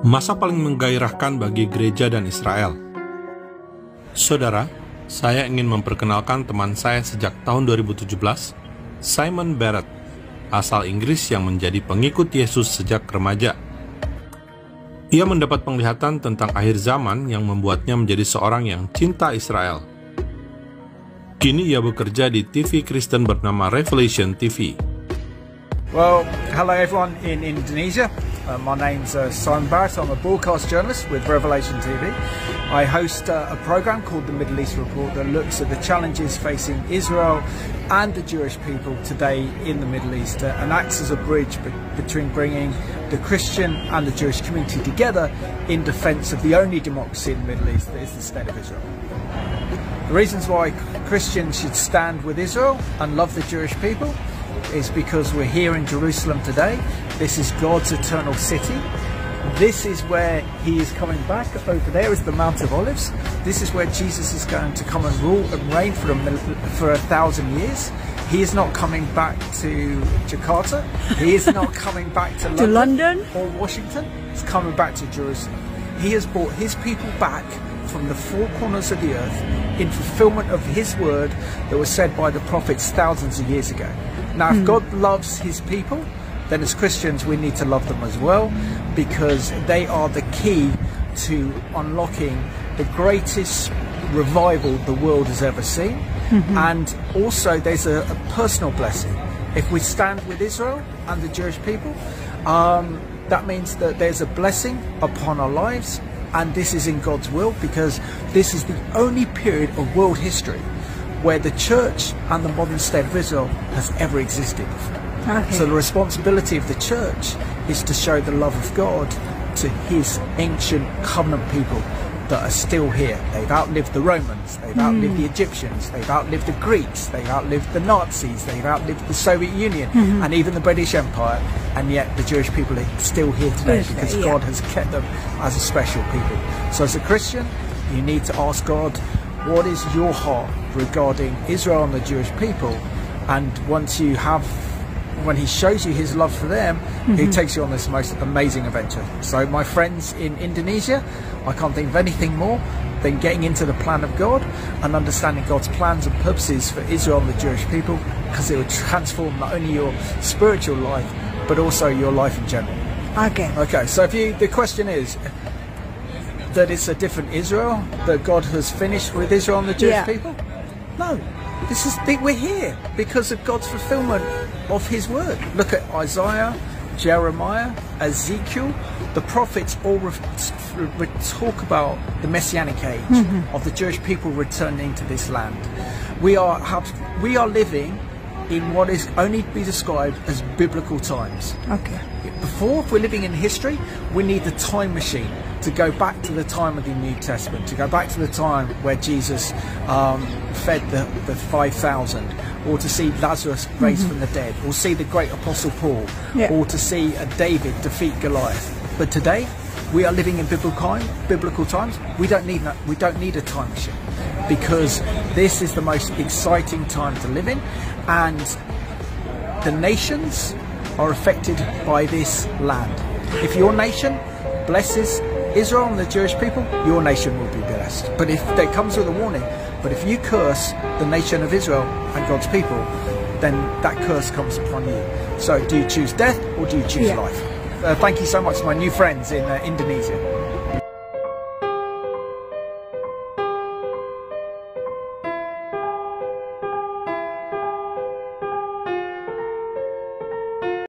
Masa paling menggairahkan bagi gereja dan Israel. Saudara, saya ingin memperkenalkan teman saya sejak tahun 2017, Simon Barrett, asal Inggris yang menjadi pengikut Yesus sejak remaja. Ia mendapat penglihatan tentang akhir zaman yang membuatnya menjadi seorang yang cinta Israel. Kini ia bekerja di TV Kristen bernama Revelation TV. Well, hello everyone in Indonesia. My name's Simon Barrett. I'm a broadcast journalist with Revelation TV. I host a program called the Middle East Report that looks at the challenges facing Israel and the Jewish people today in the Middle East and acts as a bridge between bringing the Christian and the Jewish community together in defense of the only democracy in the Middle East, that is the State of Israel. The reasons why Christians should stand with Israel and love the Jewish people is because we're here in Jerusalem today. This is God's eternal city. This is where he is coming back. Over there is the Mount of Olives. This is where Jesus is going to come and rule and reign for 1,000 years. He is not coming back to Jakarta. He is not coming back to London or Washington. He's coming back to Jerusalem. He has brought his people back from the four corners of the earth in fulfillment of his word that was said by the prophets thousands of years ago. Now, if God loves his people, then as Christians we need to love them as well, because they are the key to unlocking the greatest revival the world has ever seen. And also there's a personal blessing. If we stand with Israel and the Jewish people, that means that there's a blessing upon our lives, and this is in God's will, because this is the only period of world history where the church and the modern state of Israel has ever existed. Okay. So the responsibility of the church is to show the love of God to his ancient covenant people that are still here. They've outlived the Romans, they've outlived the Egyptians, they've outlived the Greeks, they've outlived the Nazis, they've outlived the Soviet Union and even the British Empire, and yet the Jewish people are still here today because God has kept them as a special people. So as a Christian, you need to ask God, what is your heart regarding Israel and the Jewish people? And once you have, when he shows you his love for them, he takes you on this most amazing adventure. So my friends in Indonesia, I can't think of anything more than getting into the plan of God and understanding God's plans and purposes for Israel and the Jewish people, because it will transform not only your spiritual life but also your life in general. Okay, so the question is that it's a different Israel, that God has finished with Israel and the Jewish people? No, we're here because of God's fulfillment of his word. Look at Isaiah, Jeremiah, Ezekiel. The prophets all talk about the Messianic age of the Jewish people returning to this land. We are living in what is only to be described as biblical times. Before, if we're living in history, we need the time machine to go back to the time of the New Testament, to go back to the time where Jesus fed the 5,000, or to see Lazarus raised from the dead, or see the great Apostle Paul, or to see David defeat Goliath. But today, we are living in biblical times. We don't need a time machine, because this is the most exciting time to live in, and the nations are affected by this land. If your nation blesses Israel and the Jewish people, your nation will be blessed. But if there comes with a warning, but if you curse the nation of Israel and God's people, then that curse comes upon you. So do you choose death or do you choose life? Thank you so much to my new friends in Indonesia.